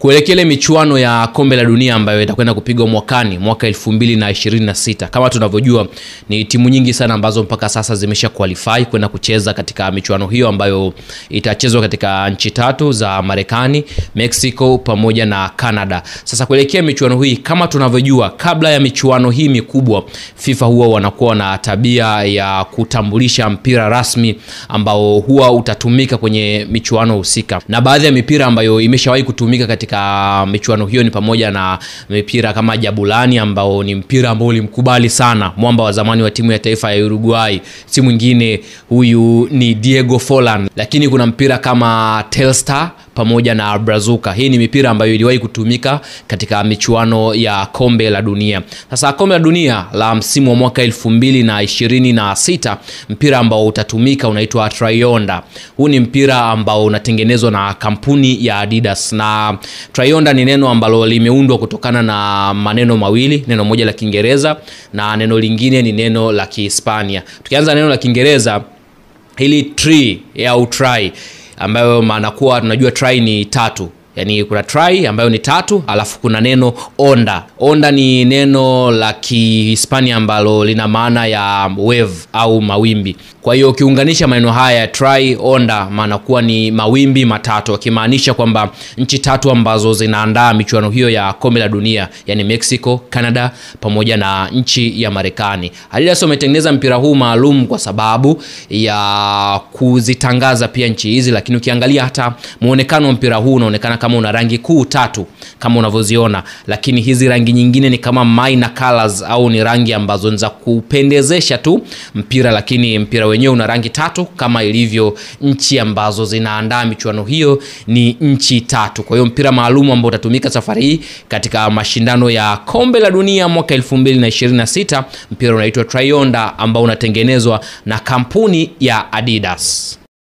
Kuelekea ile michuano ya kombe la dunia ambayo itakwenda kupigwa mwakani, mwaka 2026. Kama tunavyojua ni timu nyingi sana ambazo mpaka sasa zimesha qualify kwenda kucheza katika michuano hiyo ambayo itachezwa katika nchi tatu za Marekani, Mexico pamoja na Canada. Sasa kuelekea michuano hii, kama tunavyojua, kabla ya michuano hii mikubwa, FIFA huwa wanakuwa na tabia ya kutambulisha mpira rasmi ambao huwa utatumika kwenye michuano husika. Na baadhi ya mipira ambayo imeshawahi kutumika katika michuano hiyo ni pamoja na mipira kama Jabulani ambao ni mpira ambao ulimkubali sana mwamba wa zamani wa timu ya taifa ya Uruguay. Si mwingine huyu ni Diego Forlan. Lakini kuna mpira kama Telstar pamoja na Brazuca. Hii ni mipira ambayo iliwahi kutumika katika michuano ya kombe la dunia. Sasa kombe la dunia la msimu wa mwaka 2026, mpira ambao utatumika unaitwa Trionda. Huu ni mpira ambao unatengenezwa na kampuni ya Adidas, na Trionda ni neno ambalo limeundwa kutokana na maneno mawili, neno moja la Kiingereza na neno lingine ni neno la Kihispania. Tukianza neno la Kiingereza, hili tree au try ambayo maana kuwa tunajua try ni tatu. Yani kuna try ambayo ni tatu, alafu kuna neno onda. Onda ni neno la Kihispania ambalo lina maana ya wave au mawimbi. Kwa hiyo ukiunganisha maneno haya try, onda, maana kuwa ni mawimbi matatu, akimaanisha kwamba nchi tatu ambazo zinaandaa michuano hiyo ya kombe la dunia, yani Mexico, Canada pamoja na nchi ya Marekani. Adidas wametengeneza mpira huu maalum kwa sababu ya kuzitangaza pia nchi hizi, lakini ukiangalia hata muonekano wa mpira huu unaonekana kama una rangi kuu tatu kama unavyoziona, lakini hizi rangi nyingine ni kama minor colors au ni rangi ambazo ni za kupendezesha tu mpira, lakini mpira wenyewe una rangi tatu kama ilivyo nchi ambazo zinaandaa michuano hiyo ni nchi tatu. Kwa hiyo mpira maalum ambao utatumika safari hii katika mashindano ya kombe la dunia mwaka 2026, mpira unaitwa Trionda ambao unatengenezwa na kampuni ya Adidas.